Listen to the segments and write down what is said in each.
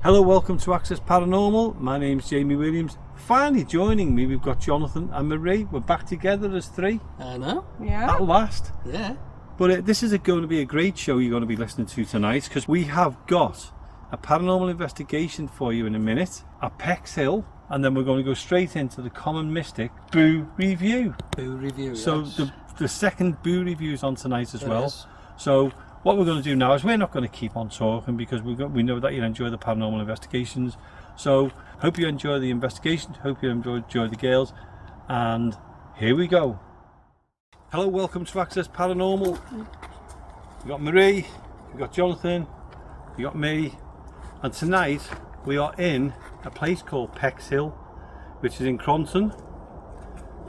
Hello, welcome to Access Paranormal. My name's Jamie Williams. Finally joining me, we've got Jonathan and Marie. We're back together as three. I know. Yeah. At last. Yeah. But this is going to be a great show you're going to be listening to tonight, because we have got a paranormal investigation for you in a minute at Pex Hill, and then we're going to go straight into the Common Mystic Boo Review. Boo Review, So yes. the second Boo Review's on tonight as It well. is. So what we're going to do now is we're not going to keep on talking, because we know that you enjoy the paranormal investigations. So hope you enjoy the investigation, hope you enjoy the girls, and here we go. Hello, welcome to Access Paranormal. We got Marie, we got Jonathan, we got me, and tonight we are in a place called Pex Hill, which is in Cronton,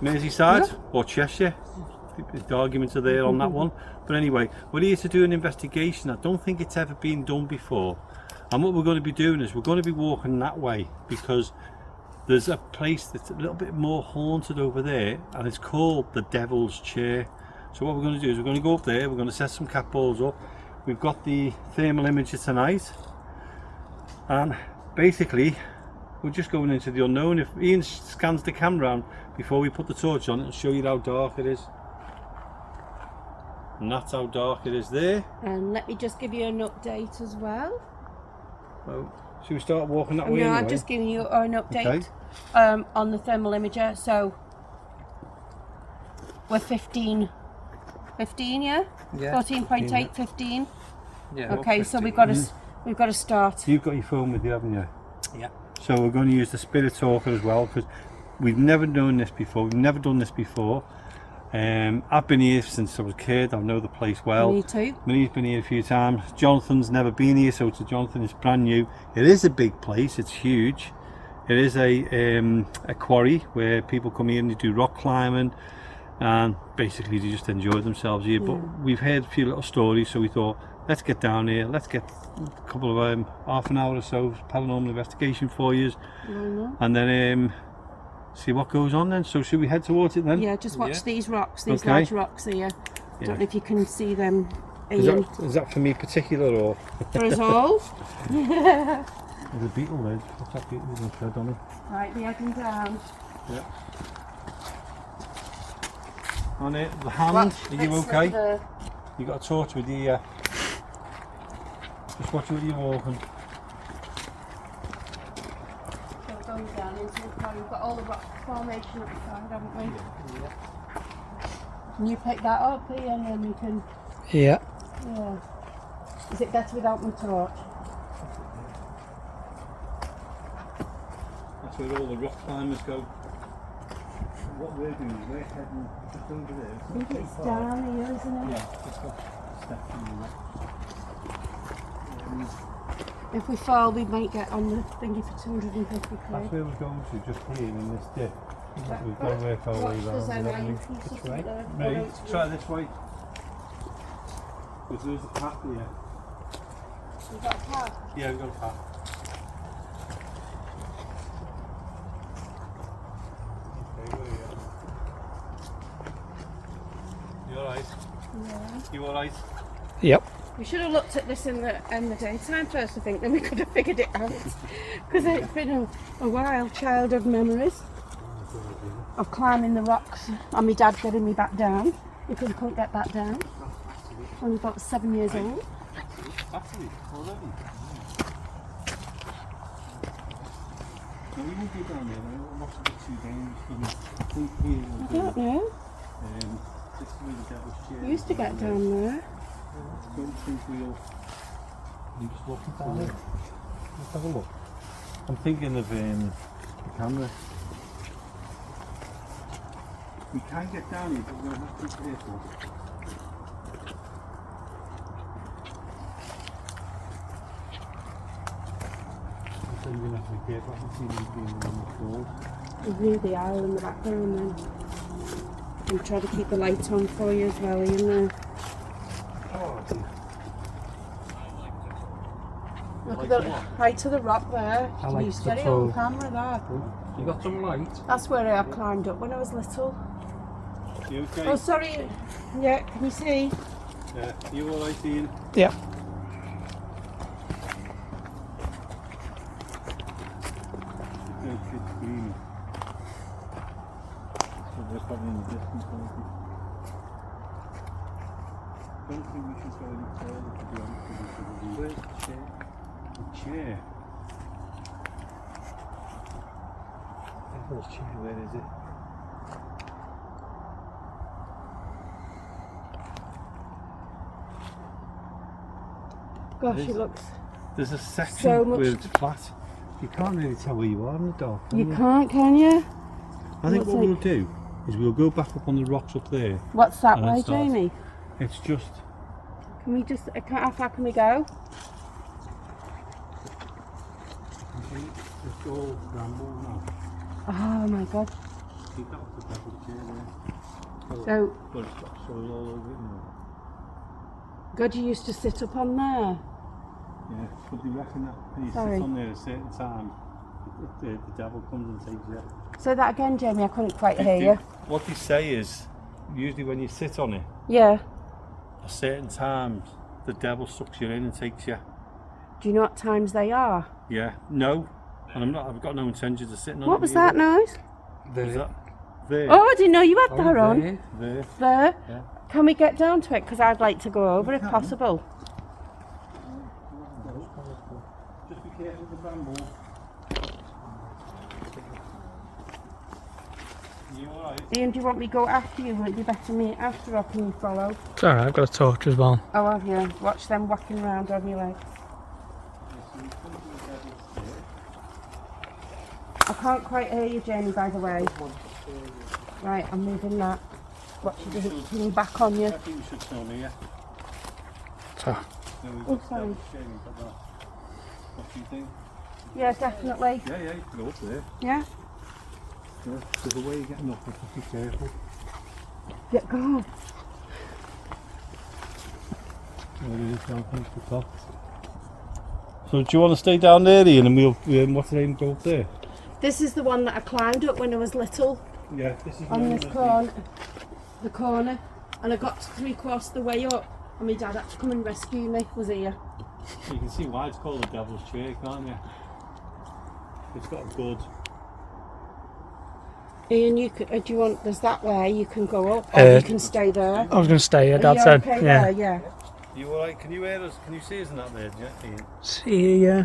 Merseyside, or Cheshire. The arguments are there on that one. But anyway, we're here to do an investigation. I don't think it's ever been done before. And what we're going to be doing is we're going to be walking that way, because there's a place that's a little bit more haunted over there, and it's called the Devil's Chair. So what we're going to do is we're going to go up there, we're going to set some cat balls up. We've got the thermal imager tonight, and basically we're just going into the unknown. If Ian scans the camera around before we put the torch on, it'll show you how dark it is. And that's how dark it is there. And let me just give you an update as well. So, should we start walking that way No, anyway? I'm just giving you an update Okay. on the thermal imager. So we're 15, yeah? Yeah. 14.8, 15. Yeah. Okay, so we've got to start. You've got your phone with you, haven't you? Yeah. So we're going to use the spirit talker as well, because we've never known this before. We've never done this before. I've been here since I was a kid. I know the place well. Me too. Marie's been here a few times. Jonathan's never been here, so to Jonathan it's brand new. It is a big place. It's huge. It is a quarry where people come here and they do rock climbing, and basically they just enjoy themselves here. But we've heard a few little stories, so we thought, let's get down here. Let's get a couple of half an hour or so paranormal investigation for you, and then see what goes on then. So should we head towards it then? Yeah, just watch these rocks, these Okay. large rocks here. Don't know if you can see them. Is Ian. that for me particular, or? For us all. There's a beetle there. What's that beetle going to tread on it? Right, the heading down. Yeah. On it, the hand, Watch, are you let's okay? let You got a torch with you, yeah. Just watch where you're walking. So going down into the quarry. We've got all the rock formation up the side, haven't we? Yeah. Can you pick that up, Ian, and then we can... Yeah. Yeah. Is it better without my torch? That's where all the rock climbers go. What we're doing is we're heading just over there. I think it's down here, isn't it? Yeah, just got steps in the rock. If we fall, we might get on the thingy for 250 That's quid. where we're going to, just here in this dip. We've got to work our way Watch, there's around. an haven't we? iron piece Which or way? something. Ready? Oh, no, it's- Try this way. Because there's a path here. We've got a path. Yeah, we've got a path. Okay, where are you? You alright? Yeah. You alright? Yep. We should have looked at this in the daytime first, I think, then we could have figured it out. Because it's been a while, childhood memories of climbing the rocks and my dad getting me back down because I couldn't get back down. I was about 7 years old. Actually, already. No, we won't go down there, we're not a bit too dangerous. I think here I we'll don't do, know. this is where the Devil's Chair I used to is get down there. Don't think we'll... You just walking down there? Let's have a look. I'm thinking of the camera. We can get down here, but we're going to have to be careful. So you're going to have to be careful. I can see these being on the floor. There's near the owl in the background then. And try to keep the light on for you as well, you know. Oh, dear. Look at the height of the rock there. I Can like you the get it toe. on camera there? You got some light? That's where I climbed up when I was little. You okay? Oh, sorry. Yeah, can you see? Yeah. You alright, Ian? Yep. screaming. So they're probably in the distance, aren't they? Don't think we should go any further, to be honest with you. Where's the chair? The chair? Devil's chair, where is it? Gosh, it looks. There's a section So much where it's flat. You can't really tell where you are in the dark. You can't, can you? I think Looks what we'll like- do is we'll go back up on the rocks up there. What's that And then way, start. Jamie? It's just Can we just? How far can we go? it's all bramble now. Oh my God. See, that was the devil's chair there. So, But it's got soil all over it now. God, you used to sit up on there. Yeah, but do you reckon that when you Sorry. sit on there at a certain time, the devil comes and takes you? Say that again, Jamie. I couldn't quite hear you. What they say is, usually when you sit on it, Yeah. at certain times, the devil sucks you in and takes you. Do you know what times they are? Yeah, no, and I've got no intentions of sitting on it. What was that noise? Is that there? Oh, I didn't know you had that on. There. There. Yeah. Can we get down to it? Because I'd like to go over if can. possible. Just be careful with the bramble. You alright? Ian, do you want me to go after you? Would it be better me after, or can you follow? It's alright, I've got a torch as well. Oh, have you? Watch them whacking around on your leg. I can't quite hear you, Jamie, by the way. Right, I'm moving that. Watch it coming back on you. I think we should film here. So, Oh, sorry. What do you think? Yeah, definitely. Yeah, you can go up there. Yeah? Yeah, there's a way of getting up, but be careful. Yeah, go. So do you want to stay down there, Ian, and we'll what's the name, go up there? This is the one that I climbed up when I was little. Yeah, this is On this corner. The corner. And I got to 3/4 of the way up. And my dad had to come and rescue me. Was here. You can see why it's called the Devil's Chair, can't you? It's got a good. Ian, you could, do you want, there's that way you can go up, or you can stay there. I was going to stay here, Are Dad you said. okay Yeah. there? Yeah. You alright? Can you hear us? Can you see us in that there, Ian? See you, yeah.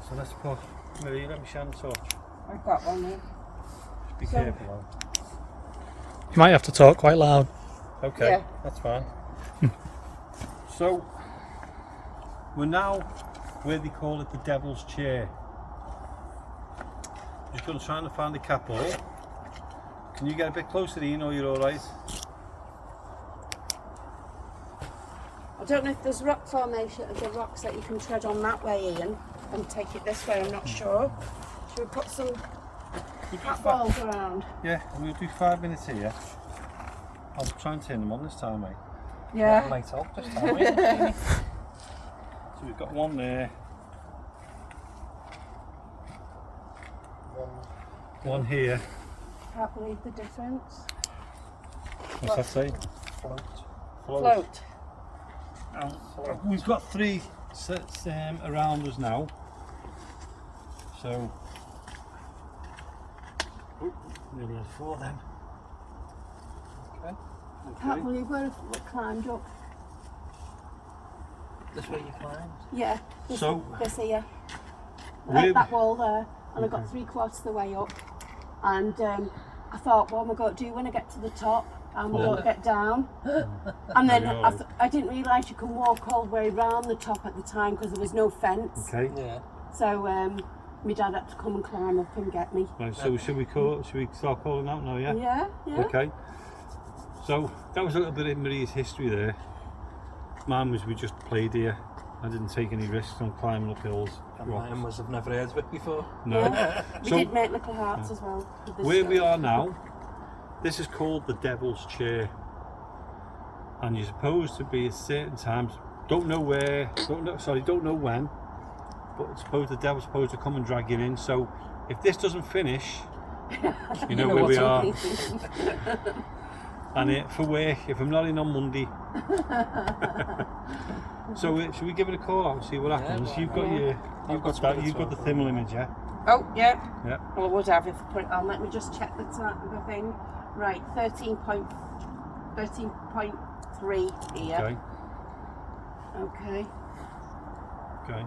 So let's put. Marie, let me shine the torch. I've got one there. Just be So- careful, lad. You might have to talk quite loud. Okay, Yeah. that's fine. So, we're now where they call it the Devil's Chair. Just going to try and find the cap hole. Can you get a bit closer, Ian, or you're alright? I don't know if there's rock formation, the rocks that you can tread on that way, Ian, and take it this way, I'm not sure. Should we put some cat balls around? Yeah, we'll do 5 minutes here. I'll try and turn them on this time, mate. Yeah. Might help this time. So we've got one there. One here. Can't believe the difference. What's that say? Float. Float. We've got 3 sets around us now. So, nearly had 4 then. Okay. Can't believe we climbed up. This way you climbed? Yeah. This, So- this here. We're- That wall there, and I got 3/4 of the way up, and I thought, what am I going to do when I get to the top? And we don't get down. And then I didn't realise you can walk all the way around the top at the time because there was no fence. Okay. Yeah. So my dad had to come and climb up and get me. Right, so should we start calling out now, yeah? Yeah, yeah. Okay. So that was a little bit of Marie's history there. Mine was we just played here. I didn't take any risks on climbing up hills. And rocks. mine was, I've never heard of it before. No. Yeah. We So- did make little hearts as well. with this Where we stuff. are now, this is called the Devil's Chair, and you're supposed to be at certain times. Don't know where. Don't know when. But it's supposed the devil's supposed to come and drag you in. So if this doesn't finish, you know where we what's are. And for work, if I'm not in on Monday. So should we give it a call out and see what happens? why You've got not? you've got the thermal image, yeah. Oh, yeah. Yeah. Well, I would have if I put it on. Let me just check the time of the thing. Right, 13.3 here. Okay. Okay. Okay.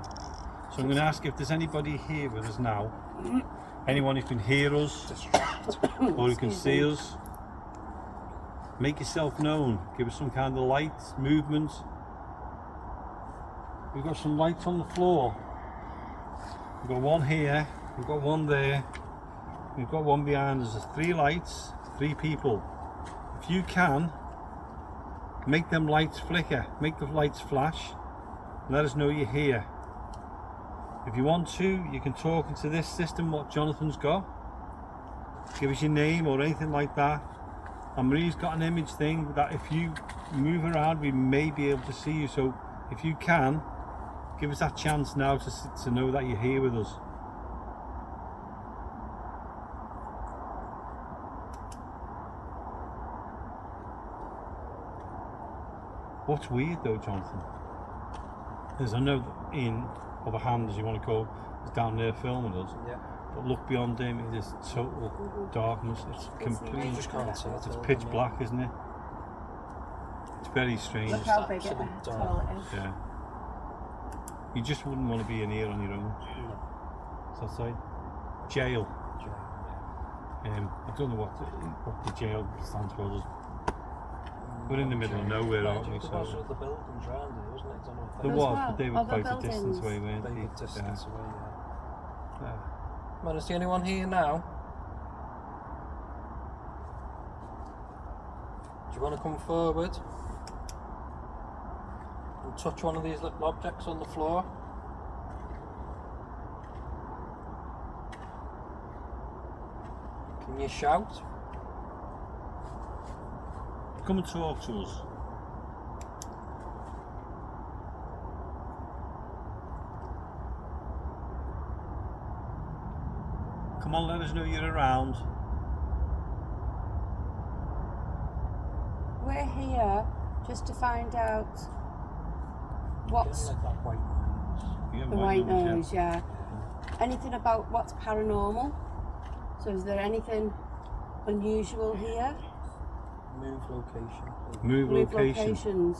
So I'm going to ask if there's anybody here with us now. Anyone who can hear us or who can see us. Make yourself known. Give us some kind of light, movement. We've got some lights on the floor. We've got one here. We've got one there. We've got one behind us. There's 3 lights, 3 people. If you can, make them lights flicker. Make the lights flash. Let us know you're here. If you want to, you can talk into this system what Jonathan's got. Give us your name or anything like that. And Marie's got an image thing that if you move around, we may be able to see you. So if you can, give us that chance now to know that you're here with us. What's weird though, Jonathan, is I know that Ian, or the hand as you want to call, is down there filming us. Yeah. But look beyond him, it is total darkness. It's completely, You just can't see it. it's pitch black, isn't it? It's very strange. Look how big absolute it tall it is. Yeah. You just wouldn't want to be in here on your own. No. So I'd say jail. Yeah. I don't know what the jail stands for. We're in the middle of nowhere, aren't we? There was other buildings around here, wasn't it? I don't know if There As was, well, but they were other quite a distance buildings. away, weren't they they? were distance away, yeah. Yeah. Man, is there anyone here now? Do you want to come forward and touch one of these little objects on the floor? Can you shout? Come and talk to us. Come on, let us know you're around. We're here just to find out what's Like that white noise. Yeah, the white yeah. noise, yeah. Anything about what's paranormal? So is there anything unusual here? Move location. please. Move Move location. locations.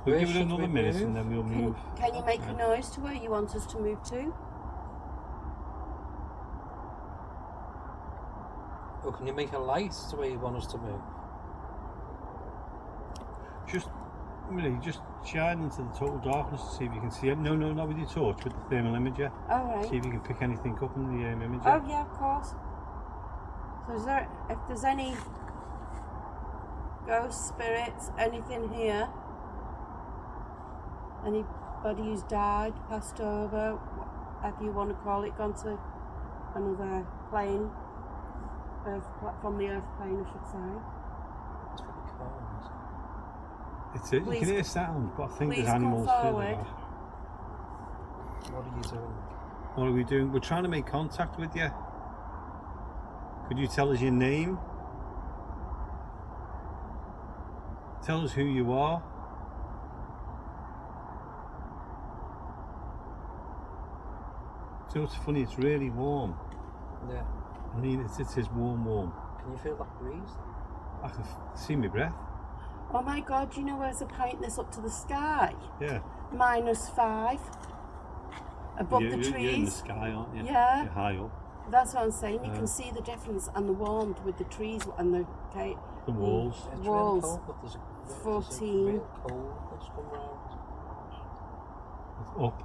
We'll Where give it should another we minute move? and then we'll move. Can you make a noise to where you want us to move to? Or can you make a light to where you want us to move? Just really just shine into the total darkness to see if you can see it. No, not with your torch, with the thermal imager. All right. See if you can pick anything up in the imager. Oh yeah, of course. So is there, if there's any ghost spirits, anything here? Anybody who's died, passed over, whatever you want to call it, gone to another plane, from the earth plane, I should say. It's very calm, isn't It's it. You Please- can hear sound, but I think please there's come animals forward. further back. it? What are you doing? What are we doing? We're trying to make contact with you. Could you tell us your name? Tell us who you are. So it's funny, it's really warm. Yeah. I mean, it is warm. Can you feel that breeze? I can see my breath. Oh my God, you know where's the painting this up to the sky? Yeah. -5. Above the You're in the trees. sky, aren't you? Yeah. You're high up. That's what I'm saying. You Yeah. can see the difference and the warmth with the trees and the The walls. It's Walls. really cold, but there's a 14. real cold that's come round. It's up.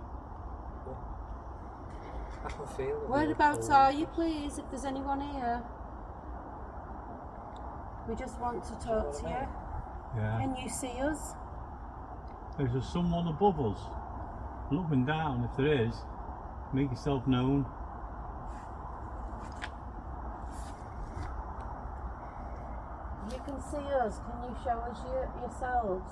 I can feel it. Whereabouts are you, please, if there's anyone here? We just want to talk to you. Yeah. Can you see us? Is there someone above us? Looking down, if there is, make yourself known. You can see us. Can you show us yourselves?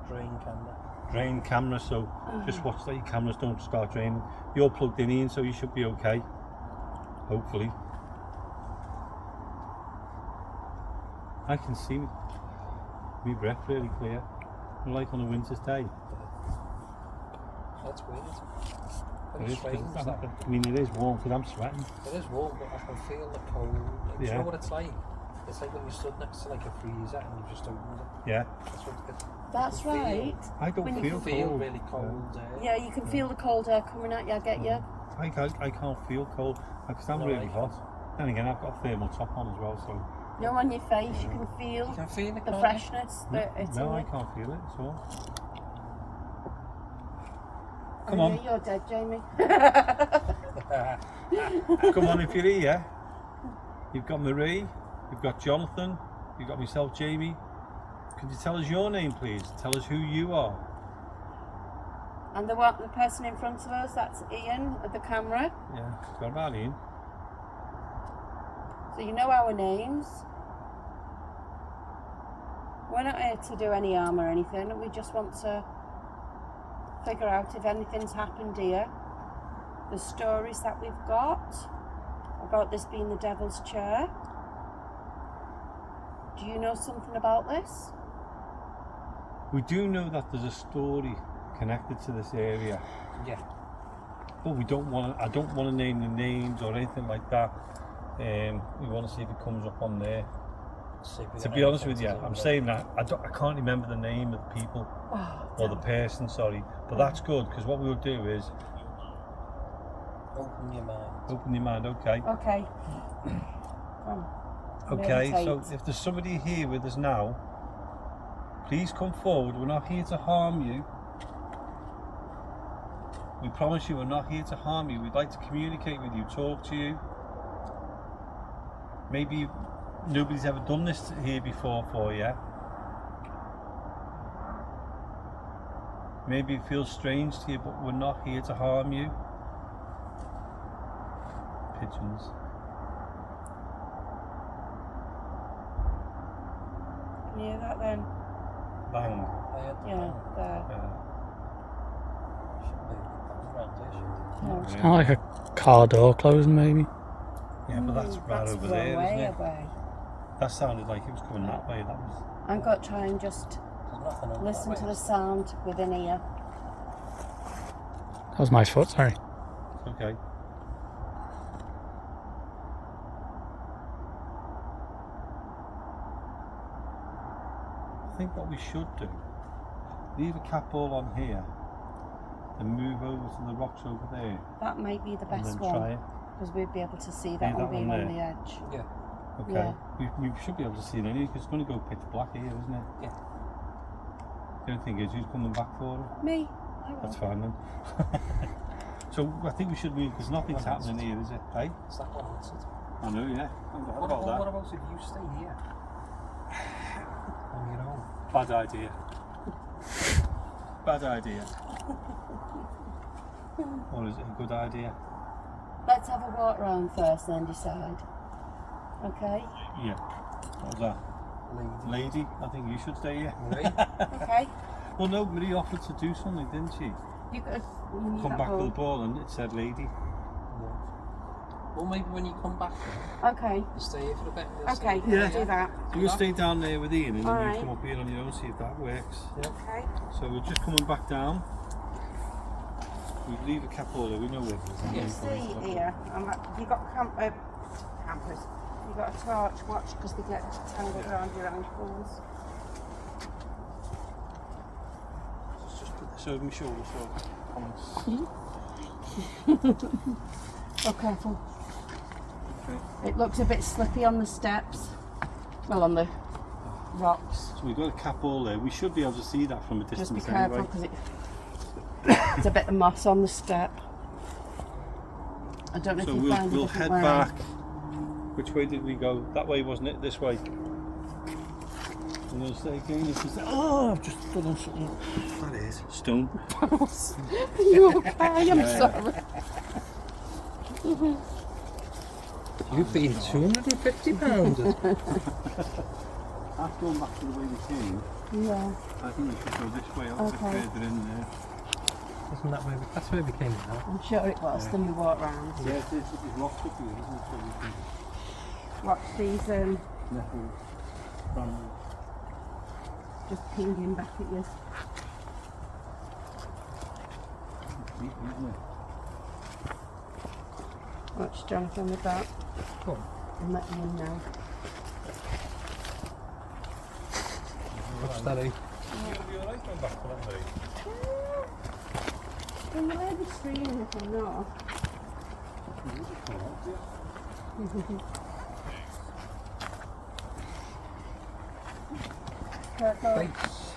Drain camera. Drain camera, so just watch that your cameras don't start draining. You're plugged in, Ian, so you should be okay. Hopefully. I can see my breath really clear. like on a winter's day. That's weird. It Very is, strange. 'cause That. I mean, it is warm because I'm sweating. It is warm, but I can feel the cold. Like, do you Yeah. know what it's like? It's like when you stood next to like a freezer and you just opened it. Yeah, That's what it That's you can feel- right. I don't When you feel feel cold. really cold air. Yeah, you can feel the cold air coming at you, I get you. I can't feel cold because I'm No, really I hot. Then again, I've got a thermal top on as well, so You know, on your face, you can feel You can feel it, the can't you? freshness that it's no, in I it. can't feel it at all. Oh, Come on. yeah, you're dead, Jamie. Come on, if you're here. You've got Marie, you've got Jonathan, you've got myself, Jamie. Could you tell us your name, please? Tell us who you are. And the person in front of us, that's Ian at the camera. Yeah, got about Ian. So you know our names. We're not here to do any harm or anything. We just want to figure out if anything's happened here. The stories that we've got about this being the devil's chair. Do you know something about this? We do know that there's a story connected to this area, Yeah. but we don't want to. I don't want to name the names or anything like that. We want to see if it comes up on there. See if we To got be honest with anything you, to do I'm with it. saying that I can't remember the name of the people or the person. Sorry, but that's good because what we'll do is Open your mind. open your mind. Okay. Okay. Okay. So Meditate. if there's somebody here with us now, please come forward. We're not here to harm you. We promise you we're not here to harm you. We'd like to communicate with you, talk to you. Maybe nobody's ever done this here before for you. Maybe it feels strange to you, but we're not here to harm you. Pigeons. Can you hear that then? Bang. I had the Yeah, bang. there. Should be around here, shouldn't No. Yeah. Kind of like a car door closing, maybe. Yeah, but that's right over there, way isn't it? away. That sounded like it was coming that way. That was. I'm going to try and just it? There's nothing on listen that to way. the sound within ear. That was my foot, sorry. Okay. I think what we should do, leave a cap ball on here and move over to the rocks over there That might be the and best then try one it. because we'd be able to see Yeah, that that one being one on there. the edge. Yeah. Okay. Yeah. We should be able to see it anyway because it's going to go pitch black here, isn't it? Yeah. The only thing is, who's coming back for it? Me? I will. That's fine then. So I think we should move because nothing's Well, happening here, is it? Hey? Is that one answered? I know, yeah. I forgot What about that. about if you stay here? On your own. Bad idea. Bad idea. Or is it a good idea? Let's have a walk round first then decide. Okay? Yeah. What was that? Lady, I think you should stay here. Marie? Okay. Well, no, Marie offered to do something, didn't she? You could you Come back with the ball and it said lady. Yeah. Well, maybe when you come back, Okay. you stay here for a bit. and you'll Okay, see. Yeah. we'll do that. So you'll stay down there with Ian and then Alright. you come up here on your own, see if that works. Okay. So we're just coming back down. We leave a cap all there, we know where it is. Yeah. See here, you got campers. You got a torch, watch because they get tangled around your ankles. Just put this over my shoulder so comments. Oh, careful. Okay. It looks a bit slippy on the steps. Well, on the rocks. So we've got a cap all there. We should be able to see that from a Just distance be careful anyway. because it's a bit of moss on the step. I don't know So if you we'll find a different head way. back. Which way did we go? That way, wasn't it? This way. And we'll say again if it's oh, I've just put on something. That is stone. Are you okay? I'm sorry. You've been 250 pounds. That's going back to the way we came. Yeah. I think we should go this way, up a bit Okay. further in there. Isn't that where we, that's where we came now? I'm sure it was. Then we walk round. Yeah, it's rocks up here, isn't it? So we can Watch these. nettle, brambles. just pinging back at you. Watch Jonathan with that. Come on. I'm letting him know. What's that, eh? You'll be alright going back to that way. Can you hear the screaming if I'm not? Careful. Thanks.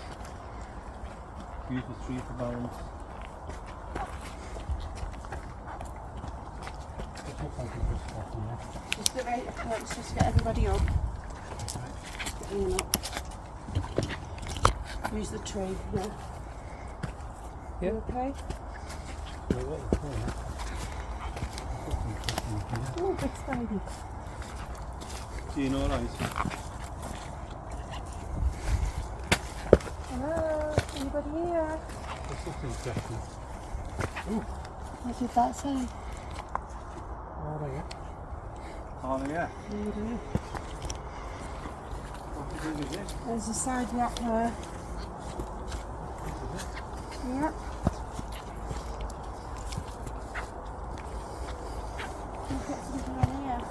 Use the tree for balance. Just get ready. Let's just get everybody up. Just get Ian up. Use the tree, yeah. Yeah. You okay? Oh, big spidey. Seeing alright? Hello, anybody here? That's looking interesting. What did that say? Oh, yeah. Oh yeah. There's a side rock there. Yep. You've got something on here.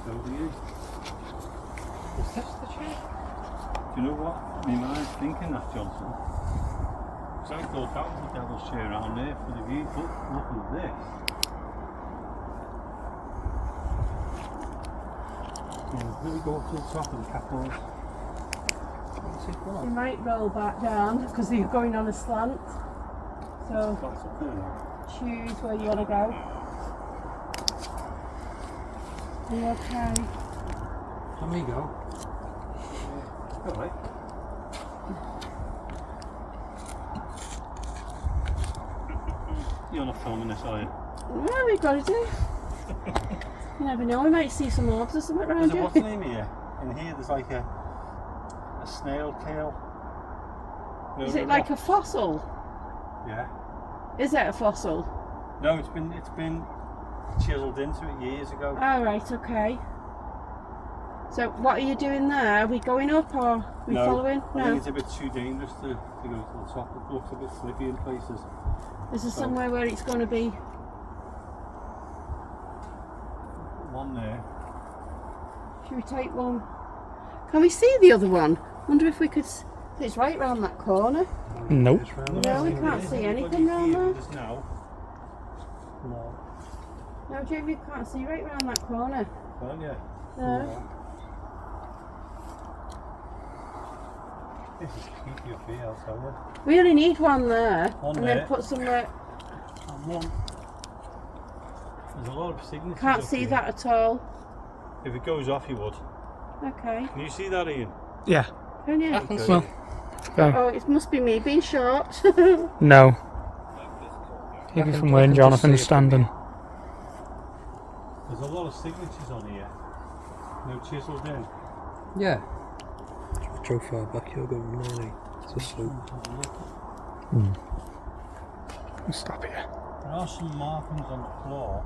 So do you. Is this the tree? Do you know what? My mind's thinking that, Johnson. Because I thought that was the devil's chair around there for the view. But look at this. Let me go up to the top of the capitals. You might roll back down because you're going on a slant. So That's up there now. choose where you want to go. Are you okay? Let me go. Alright. You're not filming this, are you? Yeah, we've got to do. You never know, we might see some orbs or something around There's a you. what's the name here? In here there's like a snail tail. You know, Is it like a fossil? Yeah. Is it a fossil? No, it's been chiselled into it years ago. Oh, right, okay. So what are you doing there? Are we going up or are we following? I think it's a bit too dangerous to go to the top. It looks a bit slippy in places. Is there somewhere where it's going to be? One there. Should we take one? Can we see the other one? Wonder if we could. It's right round that corner. Nope. No, we can't see anything round there. Just now. No. No, Jamie, we can't see right round that corner. Can't you? No. This is creepy up here, I'll tell you. We only need one there. One and there. then put somewhere. And one. There's a lot of signatures. Can't up see here. that at all. If it goes off, you would. Okay. Can you see that, Ian? Yeah. Can you? Okay. Well, go. Oh, it must be me being short. No. Maybe I from can where just Jonathan's see it. standing. There's a lot of signatures on here. No chiselled in. Yeah. How far back you're going, really? It's a slope. Stop here. There are some markings on the floor.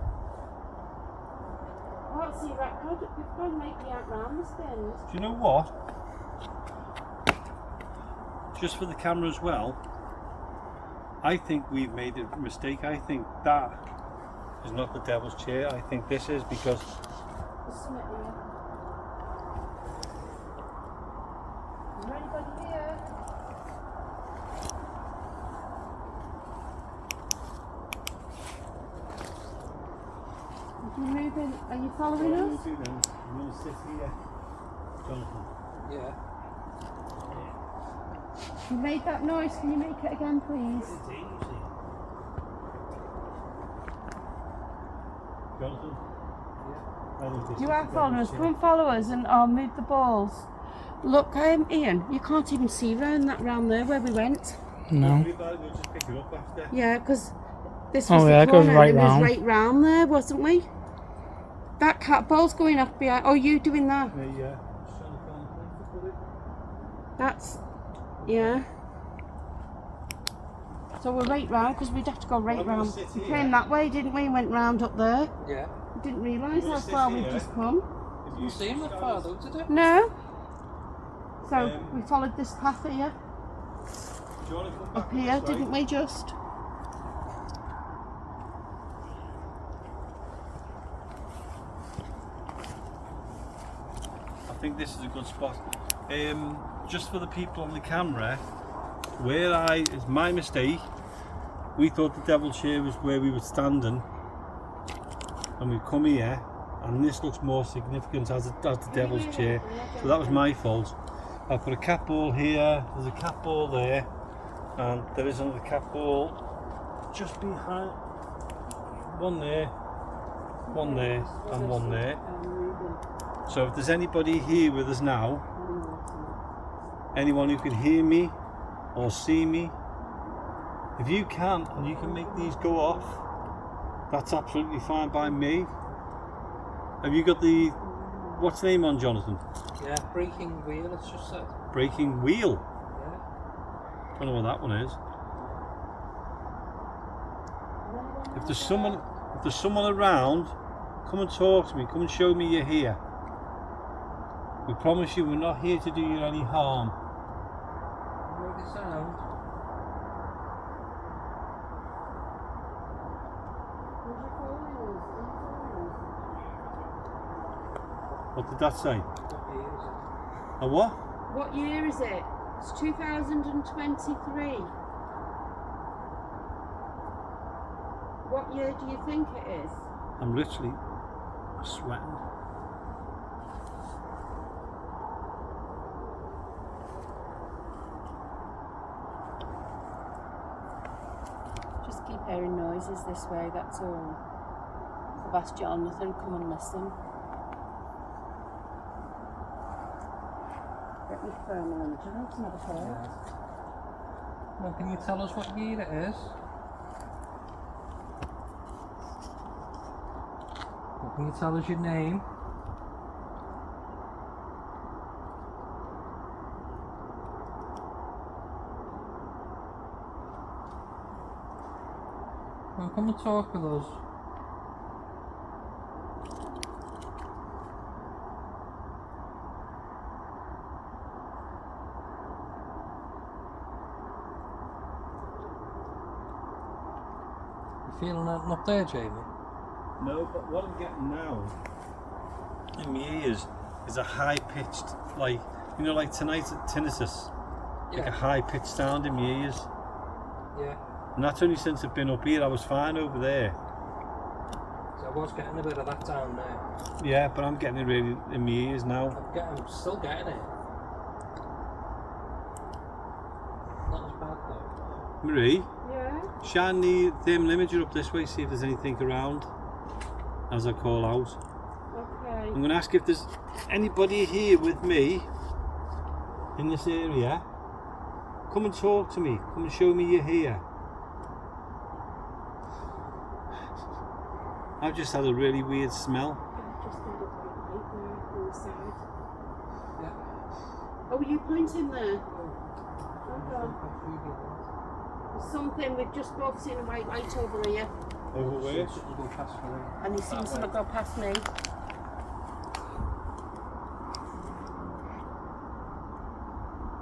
I can't see that. We've got to make me out round the spins. Do you know what? Just for the camera as well, I think we've made a mistake. I think that is not the devil's chair. I think this is because There's something here. Is there anybody here? Are you moving? Are you following us? I'm going to sit here. Jonathan. Yeah. You made that noise. Can you make it again, please? Jonathan? You are following us. Come and follow us, and I'll move the balls. Look, Ian, you can't even see round there where we went. No. We'll just pick it up after. Yeah, because this Oh, was yeah, the it goes corner right and it was round. right round there, wasn't we? That cat ball's going off behind. Oh, you doing that? Yeah. That's, yeah. So we're right round because we'd have to go right I'm gonna round. sit We here. came that way, didn't we? Went round up there. Yeah. We didn't realise I'm how gonna far sit we've here. just come. Didn't see him that far though, did it? No. So we followed this path here, Do you want to come back up here, this way? didn't we just? I think this is a good spot. Just for the people on the camera, it's my mistake. We thought the devil's chair was where we were standing, and we've come here, and this looks more significant as the devil's chair. So that was my fault. I put a cat ball here. There's a cat ball there, and there is another cat ball just behind. One there, and one there. So if there's anybody here with us now, anyone who can hear me or see me, if you can and you can make these go off, that's absolutely fine by me. Have you got the, what's the name on, Jonathan? Yeah, breaking wheel, it's just said. Breaking wheel? Yeah. I don't know what that one is. If there's someone around, come and talk to me, come and show me you're here. We promise you we're not here to do you any harm. Make a sound. What did that say? What year is it? A what? What year is it? It's 2023. What year do you think it is? I'm literally sweating. Just keep hearing noises this way, that's all. I've asked Jonathan, come and listen. Get me phone on, Jonathan, never heard. Well, can you tell us what year it is? Well, can you tell us your name? Well, come and talk with us. You feeling anything up there, Jamie? No, but what I'm getting now in my ears is a high-pitched, like, you know, like tonight's at tinnitus, like a high-pitched sound in my ears. Yeah. And that's only since I've been up here. I was fine over there. So I was getting a bit of that down there. Yeah, but I'm getting it really in my ears now. I'm still getting it. Not as bad though. Marie, Yeah? shine the thermal imager up this way, see if there's anything around as I call out. Okay. I'm going to ask if there's anybody here with me in this area. Come and talk to me. Come and show me you're here. I've just had a really weird smell. Just got a white light there on the side. Yeah. Oh, were you pointing there? Hold on. There's something, we've just both seen a white light over here. Over where? Something go past for him. And he's seen something go past me.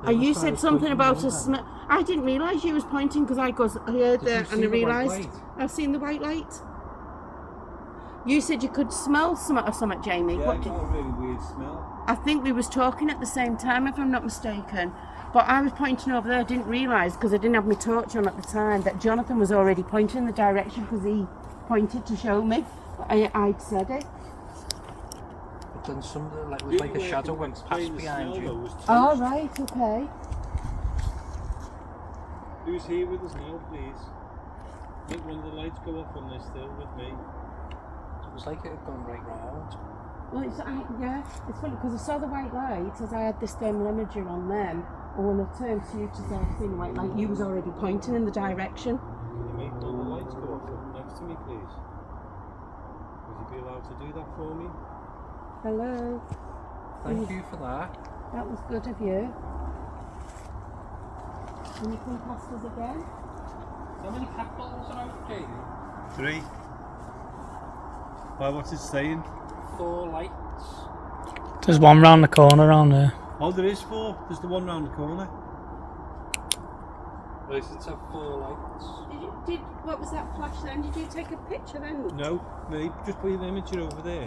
And you said something about a smell. I didn't realise you was pointing because I heard there and I realised I've seen the white light. You said you could smell something, Jamie. Yeah, What I got a really weird smell. I think we was talking at the same time, if I'm not mistaken. But I was pointing over there. I didn't realise, because I didn't have my torch on at the time, that Jonathan was already pointing in the direction because he pointed to show me. But I'd said it. But then something like, it was like a shadow went past behind you. Oh, right, okay. Who's here with us now, please? Make one of the lights go off on this still with me. It was like it had gone right round. Well, yeah, it's funny because I saw the white light as I had this thermal imager on them, and when I turned to you to say I've seen the white light, you was already pointing in the direction. Can you make all the lights go off next to me, please? Would you be allowed to do that for me? Hello. Thank you for that. That was good of you. Can you come past us again? How many cat balls are out, Jamie? 3. Why, what's it saying? 4 lights. There's one round the corner around there. Oh, Oh, there is 4. There's the one round the corner. Right, let's have 4 lights. What was that flash then? Did you take a picture then? No, mate, just put your imager over there.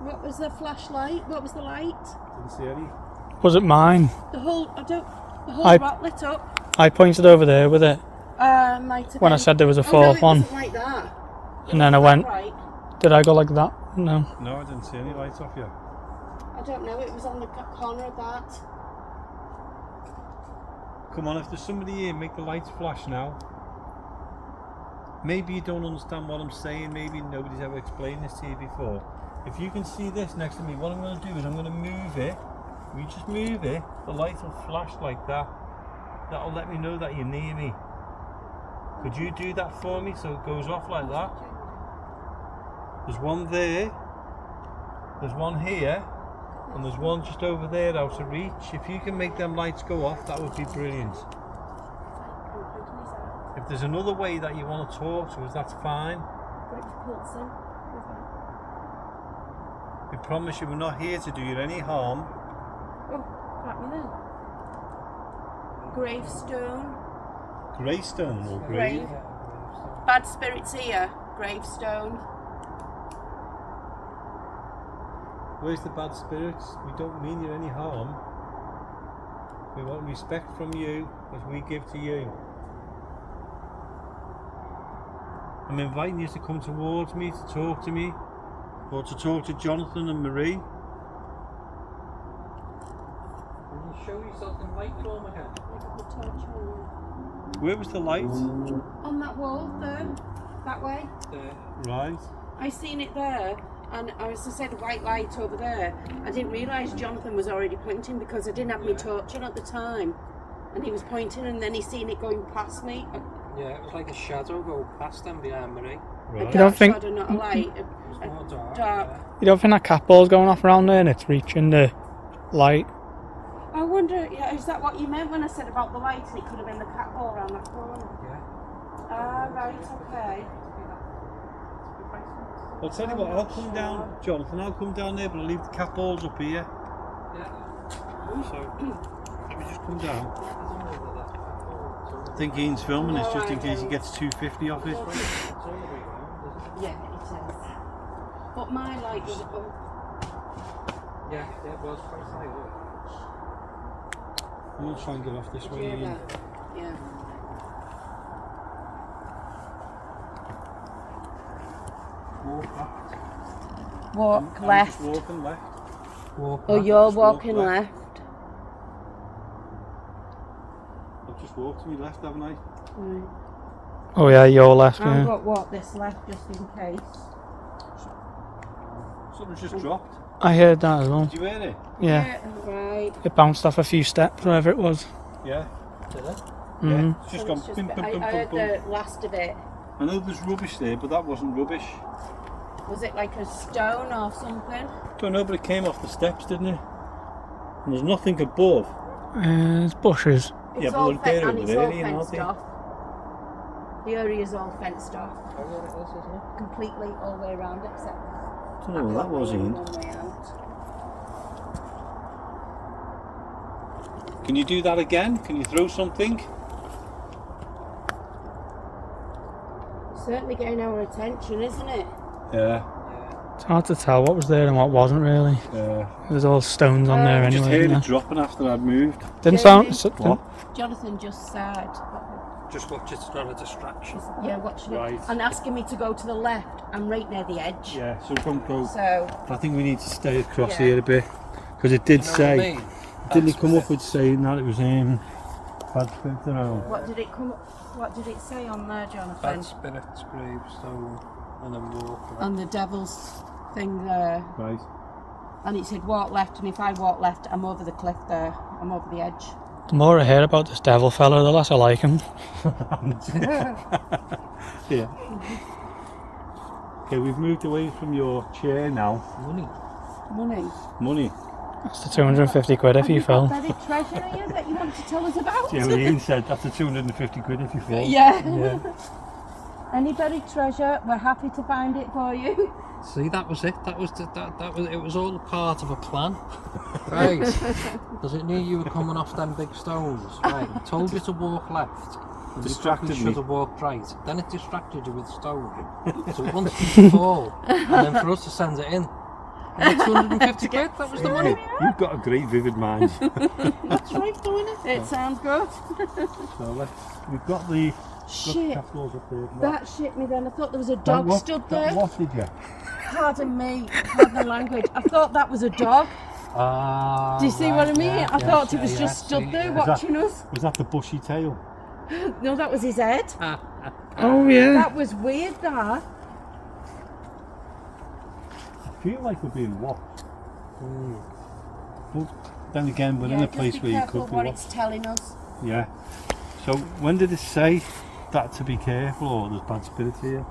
What was the flashlight? What was the light? Didn't see any. Was it mine? The whole I- rock lit up. I pointed over there with it Might have when I been. said there was a Oh, no, fourth it one. wasn't like that. And then I went, Right. did I go like that? No. No, I didn't see any lights off you. I don't know. It was on the corner of that. Come on, if there's somebody here, make the lights flash now. Maybe you don't understand what I'm saying, maybe nobody's ever explained this to you before. If you can see this next to me, what I'm going to do is I'm going to move it. If you just move it, the lights will flash like that. That'll let me know that you're near me. Could you do that for me so it goes off like that? There's one there, there's one here, and there's one just over there out of reach. If you can make them lights go off, that would be brilliant. If there's another way that you want to talk to us, that's fine. But it was pulsing. We promise you we're not here to do you any harm. Oh, got me then. Gravestone. Greystone or grave? Bad spirits here. Gravestone. Where's the bad spirits? We don't mean you any harm. We want respect from you as we give to you. I'm inviting you to come towards me, to talk to me, or to talk to Jonathan and Marie. Can you show yourself in light form again? Where was the light? On that wall there. That way. There. Right. I seen it there. And as I said, white light over there. I didn't realise Jonathan was already pointing because I didn't have my torch on at the time. And he was pointing and then he seen it going past me. Yeah, it was like a shadow go past them behind Marie. Right. A don't dark think- shadow, not a light. It was more dark. dark. You don't think that cat ball's going off around there and it's reaching the light? I wonder, yeah, is that what you meant when I said about the light and it could have been the cat ball around that corner? Yeah. Ah, right, okay. I'll tell you what, I'll come down, Jonathan, I'll come down there, but I'll leave the cat balls up here. Yeah. So, let me just come down. I think Ian's filming this just in case he gets 250 off it. Yeah, it is. But my light was up. Yeah, it was quite high up. I'm going to try and get off this Did you way, hear Ian. that? Yeah. Walk back. Walk I'm left. just walking left. Walk Oh, back. you're Just walk walking left. left. I've just walked to my left, haven't I? Right. Oh yeah, you're left, I've yeah. got walk this left just in case. Something's just dropped. I heard that as well. Did you hear it? Yeah. Right. It bounced off a few steps, wherever it was. Yeah. Did it? Mhm. Yeah. It's just So gone it's just bim, bit- bim, bim, I bim, heard bim. the last of it. I know there's rubbish there, but that wasn't rubbish. Was it like a stone or something? Don't know, but it came off the steps, didn't it? And there's nothing above. It's bushes. Yeah, It's but all look there and over it's there, all Ian, aren't fenced they? off. The area is all fenced off. Oh, yeah, it is, isn't it? Completely all the way around except Don't know what that was, Ian. one way out. Can you do that again? Can you throw something? Certainly getting our attention, isn't it? Yeah. Yeah. It's hard to tell what was there and what wasn't really. Yeah. There's all stones on there I just anyway. heard Isn't it there? dropping after I'd moved. Didn't Jamie? sound. What? Jonathan just said, Just watch it's not a distraction. yeah, watching Right. it and asking me to go to the left. I'm right near the edge. Yeah, so don't go. So, I think we need to stay across Yeah. here a bit. Because it did You know say, what I mean? didn't it That's come what up with saying that it was bad spirits around? what did it come? What did it say on there, Jonathan? Bad spirits, gravestone, and then walk left. On the devil's thing there, Right. and it said walk left. And if I walk left, I'm over the cliff there. I'm over the edge. The more I hear about this devil fella, the less I like him. Yeah. Okay, we've moved away from your chair now. Money. Money. Money. That's the 250 quid if Have you you fell. got buried treasure here that you want to tell us about? Yeah, well, Ian said that's a 250 quid if you fall. Yeah. Yeah. Any buried treasure, we're happy to find it for you. See, that was it. That was it. Was all part of a plan, right? Because it knew you were coming off them big stones, right? It told you to walk left. And Distracted you me. should have walked right. Then it distracted you with stone. So it wanted you to fall, and then for us to send it in. And the 250 quid, that was the money. You've got a great vivid mind. That's right, doing it. It sounds good. So we've got the Shit. castles up there. That shit me then. I thought there was a dog stood there. What did you? Pardon me, pardon the language. I thought that was a dog. Do you see what I mean? Yeah, I thought it was just stood there watching us. Was that the bushy tail? No, that was his head. Oh yeah. That was weird, that. I feel like we're being watched. But then again, we're in a place where you could be what watched. it's telling us. Yeah. So when did it say that to be careful, or there's bad spirits here?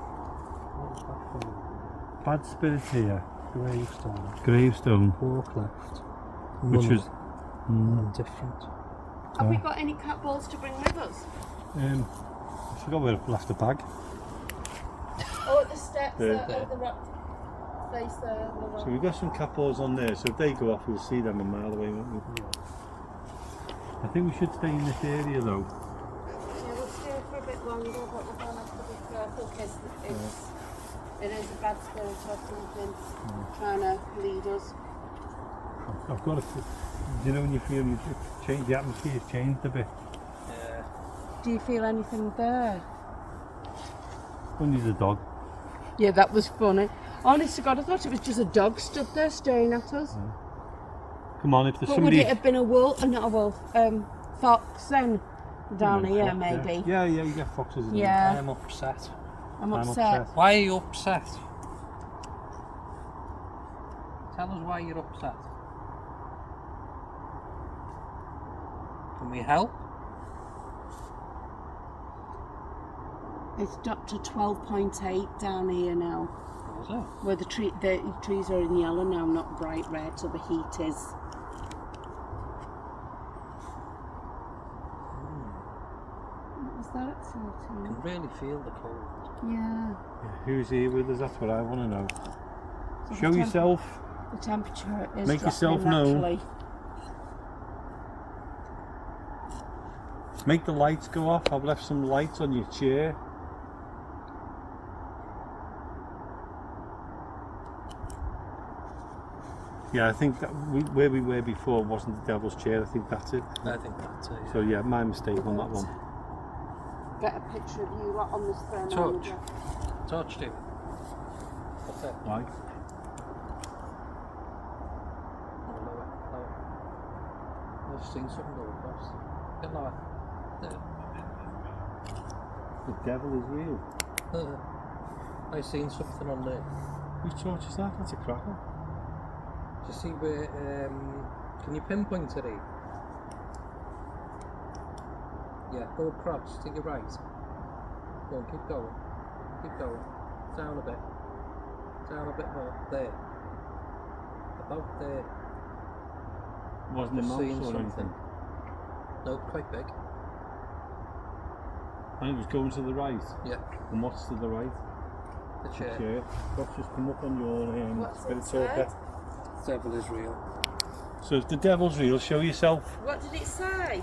Bad spirits here. Gravestone. Gravestone. Walk left. Which was different. Have we got any cat balls to bring with us? I forgot where I left the bag. Oh, at the steps There. of the rock place there. So we've got some cat balls on there, so if they go off we'll see them a mile away, won't we? I think we should stay in this area though. Yeah, we'll stay for a bit longer, but we're going to have to be careful because it is a bad spirit or something trying to lead us. I've got to, you know when you feel you change, the atmosphere's changed a bit. Yeah. Do you feel anything there? When there's a dog. Yeah, that was funny. Honest to God, I thought it was just a dog stood there staring at us. Come on, if there's But somebody... would it have been a wolf? Not a wolf. Fox then down here, fox, maybe. Yeah, you get foxes in Yeah. I'm upset. I'm I'm upset. upset. Why are you upset? Tell us why you're upset. Can we help? It's dropped to 12.8 down here now. Is it? Where the trees are in yellow now, not bright red, so the heat is. What was that I exciting? can really feel the cold. Yeah. Who's here with us? That's what I want to know. So Show yourself. The temperature is Make dropping yourself known. naturally. Make the lights go off. I've left some lights on your chair. Yeah, I think that where we were before wasn't the devil's chair. I think that's it. I think that's it. So yeah, my mistake on that one. Get a picture of you on this thermometer. Touch, Steve. That's it. Right. Lower. I've seen something go across. Get lower. The devil is real. I've seen something on there. Which torch is that? That's a crackle. Do you see where, can you pinpoint it? Yeah, go across, to your right. Go on, keep going. Keep going. Down a bit. Down a bit more. There. About there. Wasn't a Just mouse seeing or something. anything. No, quite big. And it was going to the right. Yeah, And what's to the right? the chair. Chair. What's just come up on your What's spirit it say? talker? Devil is real. So if the devil's real, show yourself. What did it say?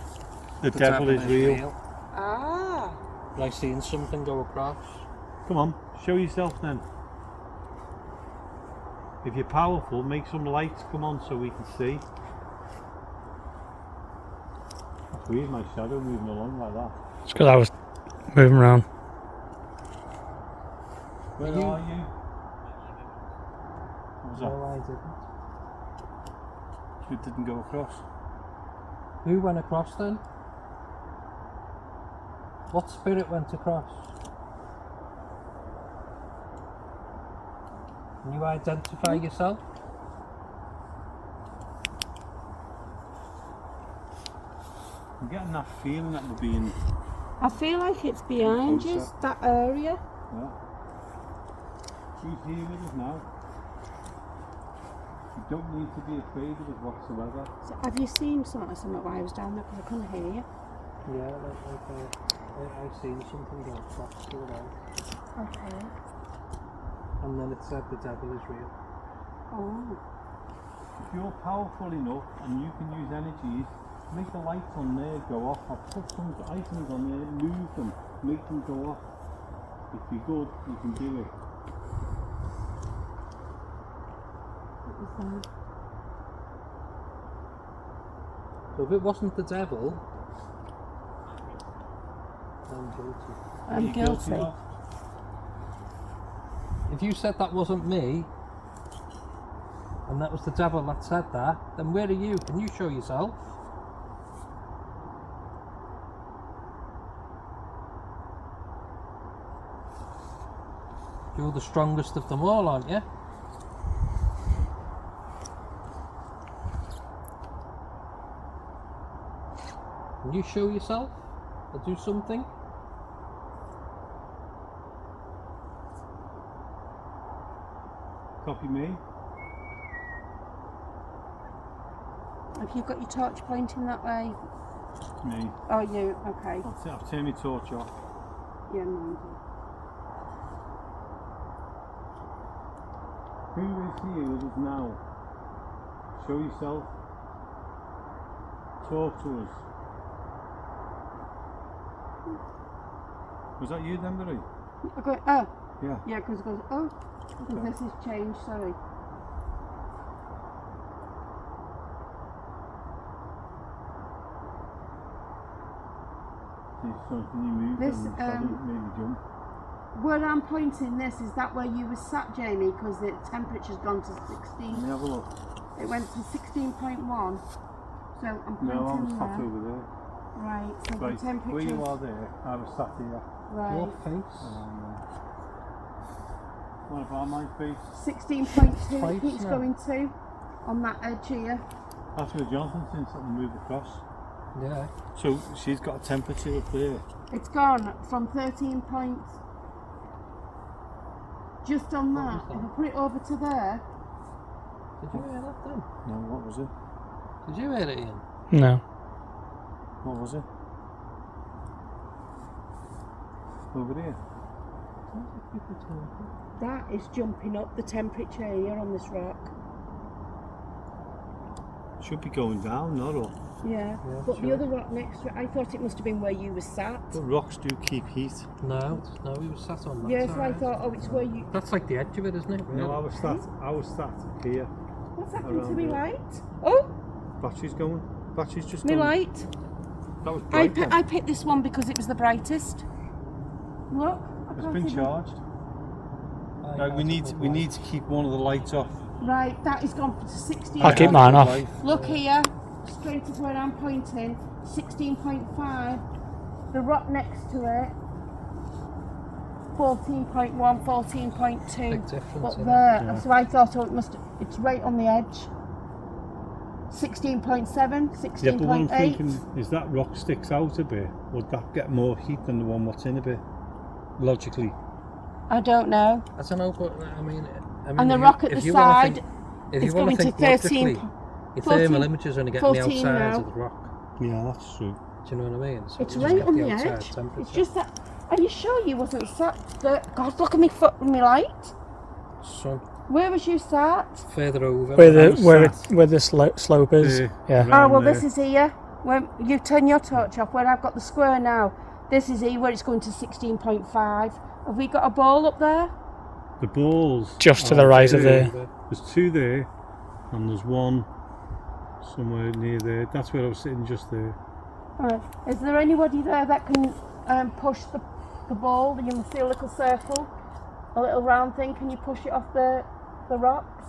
The devil is real. Ah. Like seeing something go across. Come on, show yourself then. If you're powerful, make some lights come on so we can see. That's weird, my shadow moving along like that. It's because I was moving around. Where are you? What was that? No, I didn't. It didn't go across. Who went across then? What spirit went across? Can you identify yourself? I'm getting that feeling that we're being... I feel like it's behind you, Closer. that area. Yeah. She's here with us now. You don't need to be afraid of us whatsoever. So have you seen something while I was down there? Because I couldn't hear you. Yeah, I've seen something go across to the right. Okay. And then it said the devil is real. Oh. If you're powerful enough and you can use energies, make the lights on there go off. I've put some items on there, move them, make them go off. If you're good, you can do it. What was that? So if it wasn't the devil, I'm guilty. I'm You're guilty. of. If you said that wasn't me, and that was the devil that said that, then where are you? Can you show yourself? You're the strongest of them all, aren't you? Can you show yourself? Or do something? Copy me. Have you got your torch pointing that way? Me. Oh, you. Okay. I've turned my torch off. Yeah, mind you. Who is here with us now? Show yourself. Talk to us. Was that you then, Barry? I go, oh. Yeah. Yeah, because it goes, oh. Because Okay. this has changed, sorry. There's something you moved This, and suddenly made me jump. Where I'm pointing this, is that where you were sat, Jamie? Because the temperature's gone to 16. Let me have a look. It went to 16.1. So I'm pointing No, I was there. sat over there. Right, so Right, the temperature. where you are there, I was sat here. Right. Your face. What about my face? 16.2 Twice it keeps now. going to on that edge here. That's where Jonathan since that moved across. Yeah. So she's got a temperature up there. It's gone from 13 points just on What that. was If that? I put it over to there, Did you hear that then? No, what was it? Did you hear it, Ian? No. What was it? Over there. that is jumping up the temperature here on this rock. Should be going down, not up. Yeah, Yeah, but the sure. other rock next to it, I thought it must have been where you were sat. But rocks do keep heat. No, we were sat on that Yes, side. I thought, oh, it's where you. That's like the edge of it, isn't it? No, I was sat here. What's happened to Around me here. light? Oh, Battery's going. Battery's just me going. light. That was bright then. I picked this one because it was the brightest. Look, I It's can't been see the- charged. No, we need to keep one of the lights off. Right, that is gone to 16. I'll keep mine off. Look here, straight to where I'm pointing, 16.5. The rock next to it, 14.1, 14.2. Big difference, But isn't it? there, Yeah. so I thought, oh, it's right on the edge. 16.7, Yeah, but what I'm 16.8. thinking is that rock sticks out a bit. Would that get more heat than the one what's in a bit? Logically. I don't know. I don't know, but I mean And the if rock you- at the if you wanna side, think- if it's you wanna going to think 13. logically, your 14 thermal images only get on the 14 outside now. of the rock. Yeah, that's true. Do you know what I mean? So It's you just right get on the the outside edge. temperature. It's just that. Are you sure you wasn't sat there? God, look at me foot with me light. Sun Where was you sat? further over. Where the slope is. There. Yeah. Right. Oh, well, there. this is here. When you turn your torch off, where I've got the square now, this is here where it's going to 16.5. Have we got a ball up there? The balls. Just to are the right of there. there. There's two there, and there's one somewhere near there. That's where I was sitting, just there. Alright. Is there anybody there that can push the ball? You can see a little circle, a little round thing. Can you push it off the rocks?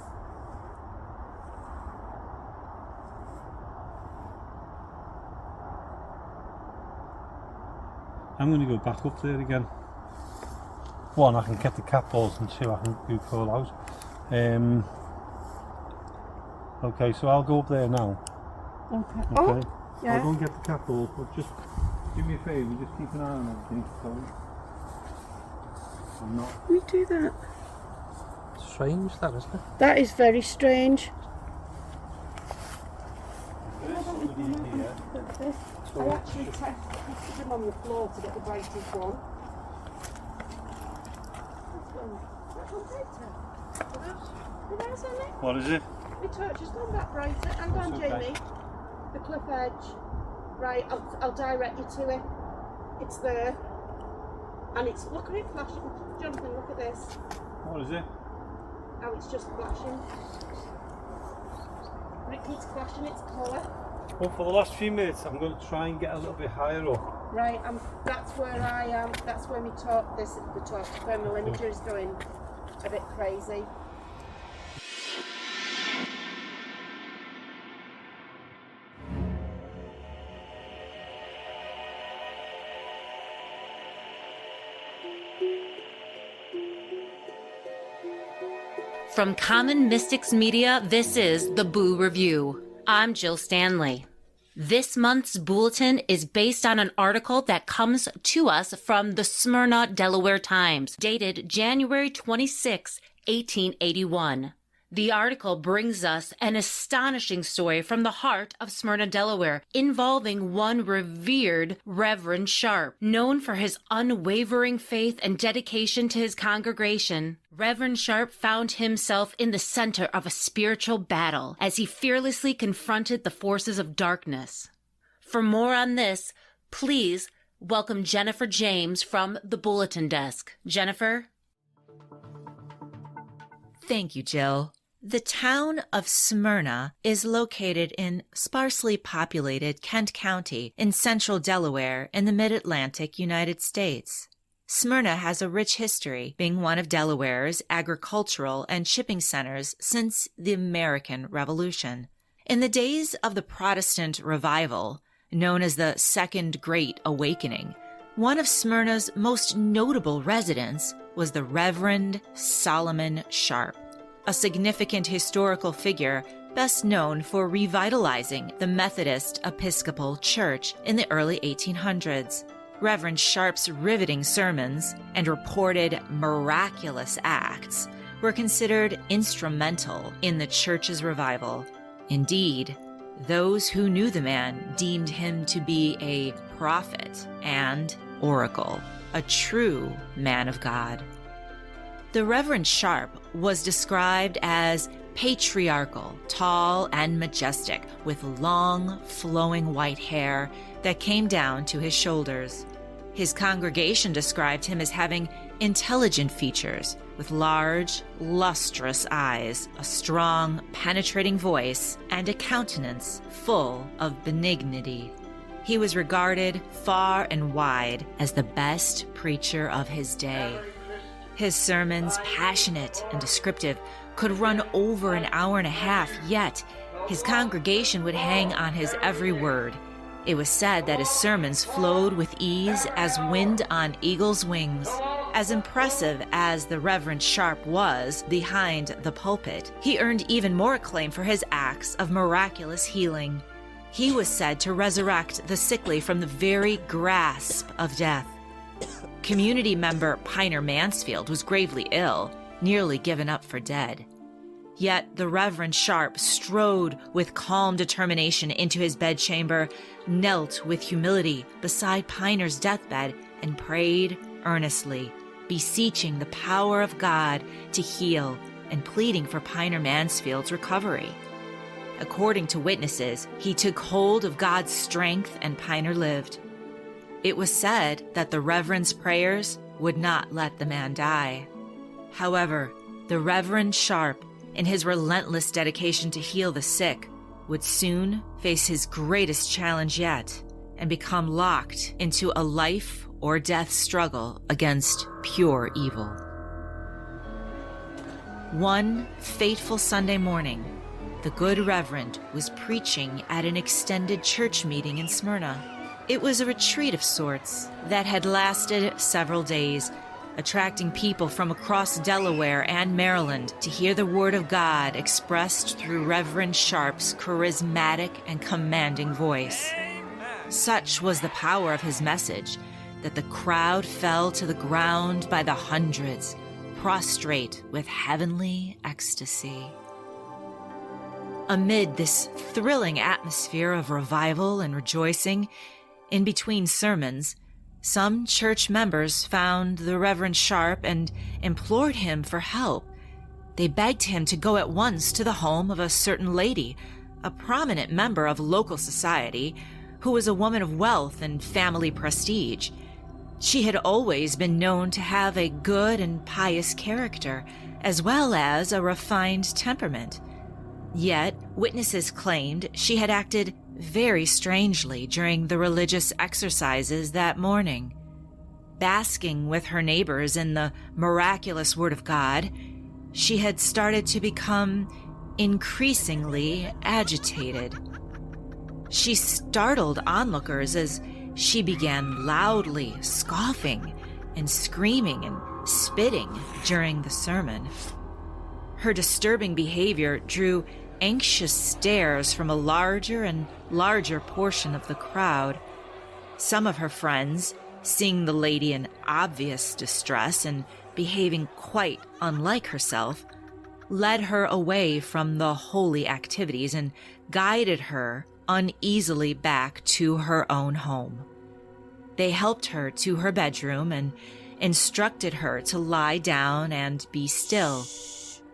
I'm going to go back up there again. One, I can get the cat balls, and two, I can do call out. Okay, so I'll go up there now. Okay. Okay. Oh, I'll yeah. go and get the cat balls, but just do me a favour, just keep an eye on everything. So I'm not. We do that. Strange, that isn't it? That is very strange. I actually tested them on the floor to get the brightest one. What is it? My torch has gone back brighter. Hang on, That's okay. Jamie. The cliff edge. Right, I'll direct you to it. It's there. And it's, look at it flashing. Jonathan, look at this. What is it? How it's just flashing. But it keeps flashing its colour. Well, for the last few minutes, I'm going to try and get a little bit higher up. Right, that's where I am. That's where my where my linger is going a bit crazy. From Common Mystics Media, this is the Boo Review. I'm Jill Stanley. This month's bulletin is based on an article that comes to us from the Smyrna Delaware Times, dated January 26, 1881. The article brings us an astonishing story from the heart of Smyrna, Delaware, involving one revered Reverend Sharp. Known for his unwavering faith and dedication to his congregation, Reverend Sharp found himself in the center of a spiritual battle as he fearlessly confronted the forces of darkness. For more on this, please welcome Jennifer James from the Bulletin Desk. Jennifer? Thank you, Jill. The town of Smyrna is located in sparsely populated Kent County in central Delaware in the mid-Atlantic United States. Smyrna has a rich history, being one of Delaware's agricultural and shipping centers since the American Revolution. In the days of the Protestant Revival, known as the Second Great Awakening, one of Smyrna's most notable residents was the Reverend Solomon Sharp, a significant historical figure best known for revitalizing the Methodist Episcopal Church in the early 1800s. Reverend Sharp's riveting sermons and reported miraculous acts were considered instrumental in the church's revival. Indeed, those who knew the man deemed him to be a prophet and oracle, a true man of God. The Reverend Sharp was described as patriarchal, tall and majestic, with long, flowing white hair that came down to his shoulders. His congregation described him as having intelligent features, with large, lustrous eyes, a strong, penetrating voice, and a countenance full of benignity. He was regarded far and wide as the best preacher of his day. His sermons, passionate and descriptive, could run over an hour and a half, yet his congregation would hang on his every word. It was said that his sermons flowed with ease as wind on eagle's wings. As impressive as the Reverend Sharp was behind the pulpit, he earned even more acclaim for his acts of miraculous healing. He was said to resurrect the sickly from the very grasp of death. Community member Piner Mansfield was gravely ill, nearly given up for dead. Yet the Reverend Sharp strode with calm determination into his bedchamber, knelt with humility beside Piner's deathbed, and prayed earnestly, beseeching the power of God to heal and pleading for Piner Mansfield's recovery. According to witnesses, he took hold of God's strength and Piner lived. It was said that the Reverend's prayers would not let the man die. However, the Reverend Sharp, in his relentless dedication to heal the sick, would soon face his greatest challenge yet and become locked into a life or death struggle against pure evil. One fateful Sunday morning, the good Reverend was preaching at an extended church meeting in Smyrna. It was a retreat of sorts that had lasted several days, attracting people from across Delaware and Maryland to hear the Word of God expressed through Reverend Sharp's charismatic and commanding voice. Such was the power of his message that the crowd fell to the ground by the hundreds, prostrate with heavenly ecstasy. Amid this thrilling atmosphere of revival and rejoicing, in between sermons, Some church members found the Reverend Sharp and implored him for help. They begged him to go at once to the home of a certain lady, a prominent member of local society, who was a woman of wealth and family prestige. She had always been known to have a good and pious character, as well as a refined temperament. Yet, witnesses claimed she had acted very strangely during the religious exercises that morning. Basking with her neighbors in the miraculous word of God, she had started to become increasingly agitated. She startled onlookers as she began loudly scoffing and screaming and spitting during the sermon. Her disturbing behavior drew anxious stares from a larger and larger portion of the crowd. Some of her friends, seeing the lady in obvious distress and behaving quite unlike herself, led her away from the holy activities and guided her uneasily back to her own home. They helped her to her bedroom and instructed her to lie down and be still.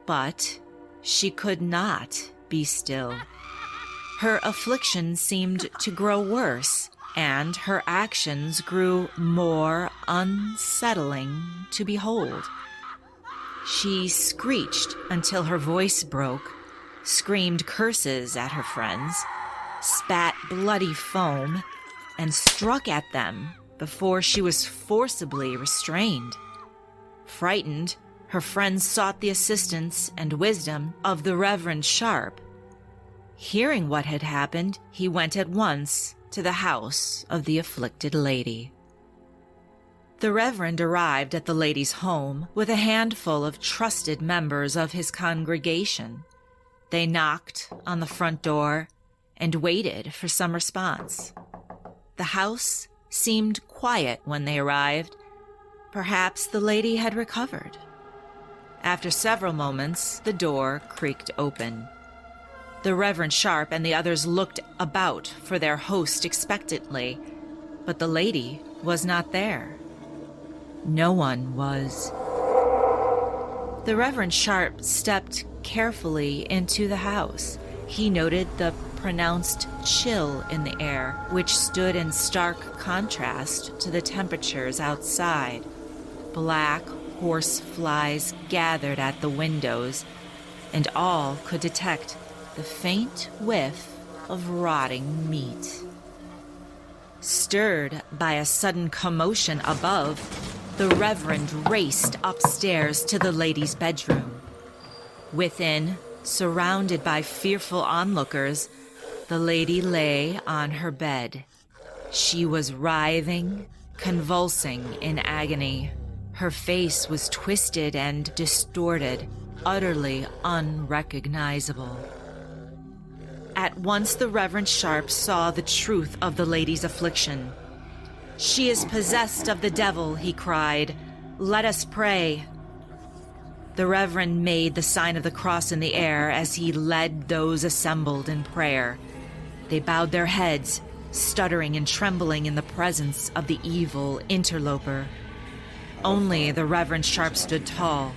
But she could not be still. Her affliction seemed to grow worse, and her actions grew more unsettling to behold. She screeched until her voice broke, screamed curses at her friends, spat bloody foam, and struck at them before she was forcibly restrained. Frightened, her friends sought the assistance and wisdom of the Reverend Sharp. Hearing what had happened, he went at once to the house of the afflicted lady. The Reverend arrived at the lady's home with a handful of trusted members of his congregation. They knocked on the front door and waited for some response. The house seemed quiet when they arrived. Perhaps the lady had recovered. After several moments, the door creaked open. The Reverend Sharp and the others looked about for their host expectantly, but the lady was not there. No one was. The Reverend Sharp stepped carefully into the house. He noted the pronounced chill in the air, which stood in stark contrast to the temperatures outside. Black horse flies gathered at the windows, and all could detect the faint whiff of rotting meat. Stirred by a sudden commotion above, the Reverend raced upstairs to the lady's bedroom. Within, surrounded by fearful onlookers, the lady lay on her bed. She was writhing, convulsing in agony. Her face was twisted and distorted, utterly unrecognizable. At once the Reverend Sharp saw the truth of the lady's affliction. "She is possessed of the devil," he cried. "Let us pray." The Reverend made the sign of the cross in the air as he led those assembled in prayer. They bowed their heads, stuttering and trembling in the presence of the evil interloper. Only the Reverend Sharp stood tall.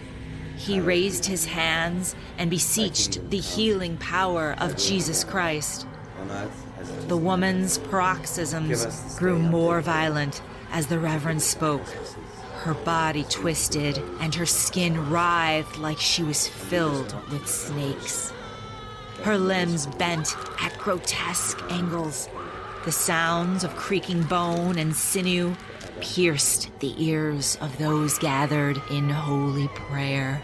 He raised his hands and beseeched the healing power of Jesus Christ. The woman's paroxysms grew more violent as the Reverend spoke. Her body twisted and her skin writhed like she was filled with snakes. Her limbs bent at grotesque angles. The sounds of creaking bone and sinew pierced the ears of those gathered in holy prayer.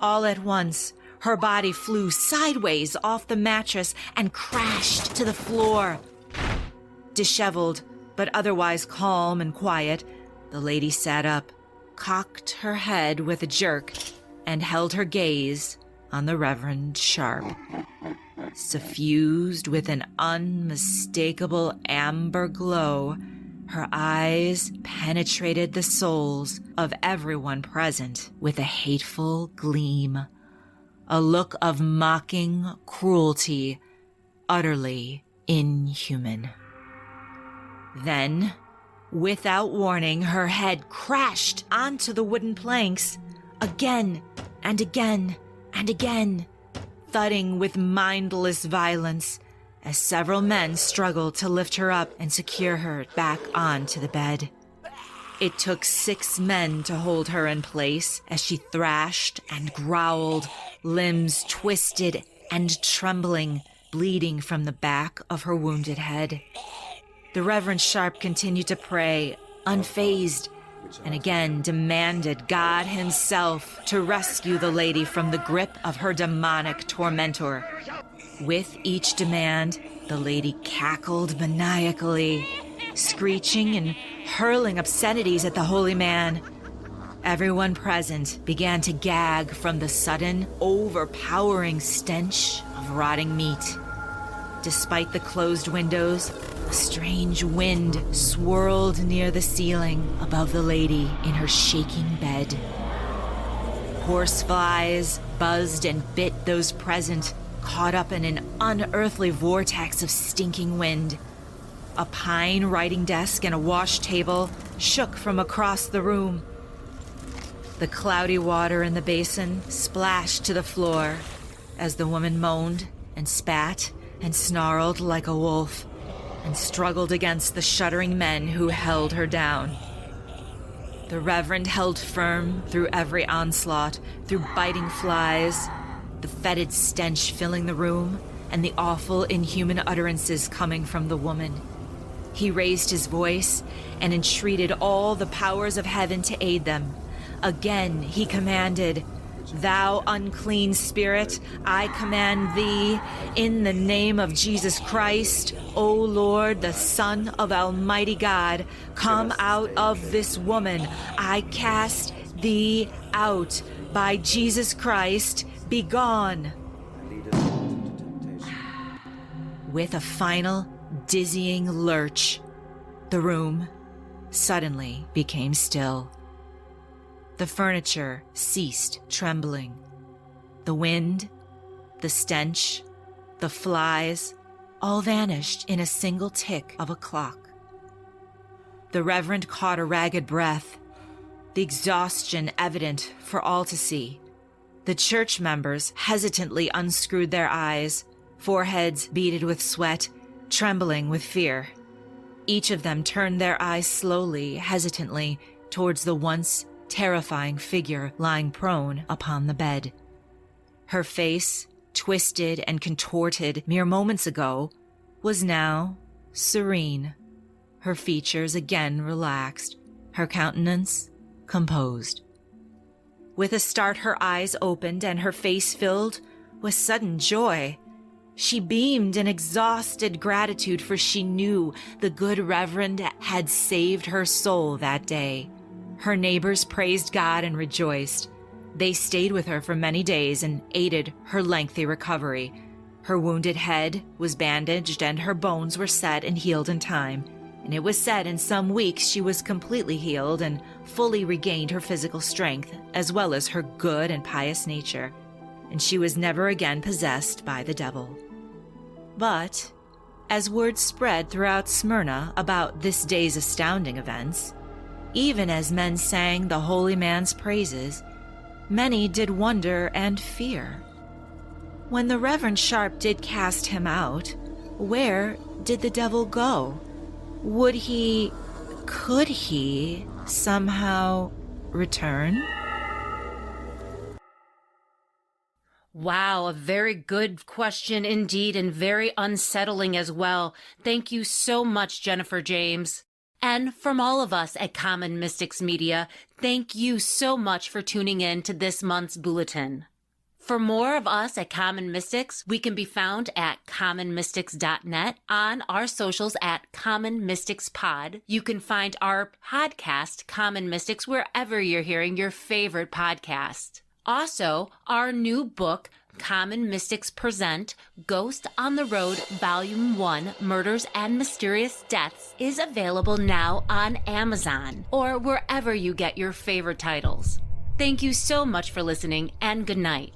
All at once, her body flew sideways off the mattress and crashed to the floor. Disheveled, but otherwise calm and quiet, the lady sat up, cocked her head with a jerk, and held her gaze on the Reverend Sharp. Suffused with an unmistakable amber glow, her eyes penetrated the souls of everyone present with a hateful gleam, a look of mocking cruelty, utterly inhuman. Then, Without warning, her head crashed onto the wooden planks again and again and again, thudding with mindless violence as several men struggled to lift her up and secure her back onto the bed. It took 6 men to hold her in place as she thrashed and growled, limbs twisted and trembling, bleeding from the back of her wounded head. The Reverend Sharp continued to pray, unfazed, and again demanded God himself to rescue the lady from the grip of her demonic tormentor. With each demand, the lady cackled maniacally, screeching and hurling obscenities at the holy man. Everyone present began to gag from the sudden, overpowering stench of rotting meat. Despite the closed windows, a strange wind swirled near the ceiling above the lady in her shaking bed. Horseflies buzzed and bit those present, caught up in an unearthly vortex of stinking wind. A pine writing desk and a wash table shook from across the room. The cloudy water in the basin splashed to the floor as the woman moaned and spat and snarled like a wolf and struggled against the shuddering men who held her down. The Reverend held firm through every onslaught, through biting flies, the fetid stench filling the room, and the awful, inhuman utterances coming from the woman. He raised his voice and entreated all the powers of heaven to aid them. Again he commanded, "Thou unclean spirit, I command thee, in the name of Jesus Christ, O Lord, the Son of Almighty God, come out of this woman. I cast thee out. By Jesus Christ, be gone." With a final, dizzying lurch, the room suddenly became still. The furniture ceased trembling. The wind, the stench, the flies, all vanished in a single tick of a clock. The Reverend caught a ragged breath, the exhaustion evident for all to see. The church members hesitantly unscrewed their eyes, foreheads beaded with sweat, trembling with fear. Each of them turned their eyes slowly, hesitantly, towards the once terrifying figure lying prone upon the bed. Her face, twisted and contorted mere moments ago, was now serene, her features again relaxed, her countenance composed. With a start, her eyes opened and her face filled with sudden joy. She beamed in exhausted gratitude, for she knew the good Reverend had saved her soul that day. Her neighbors praised God and rejoiced. They stayed with her for many days and aided her lengthy recovery. Her wounded head was bandaged and her bones were set and healed in time. And it was said in some weeks she was completely healed and fully regained her physical strength, as well as her good and pious nature. And she was never again possessed by the devil. But as word spread throughout Smyrna about this day's astounding events, even as men sang the holy man's praises, many did wonder and fear. When the Reverend Sharp did cast him out, where did the devil go? Could he somehow return? Wow, a very good question indeed, and very unsettling as well. Thank you so much, Jennifer James. And from all of us at Common Mystics Media, thank you so much for tuning in to this month's bulletin. For more of us at Common Mystics, we can be found at commonmystics.net, on our socials at Common Mystics Pod. You can find our podcast, Common Mystics, wherever you're hearing your favorite podcast. Also, our new book, Common Mystics Present Ghost on the Road Volume 1, Murders and Mysterious Deaths, is available now on Amazon or wherever you get your favorite titles. Thank you so much for listening, and good night.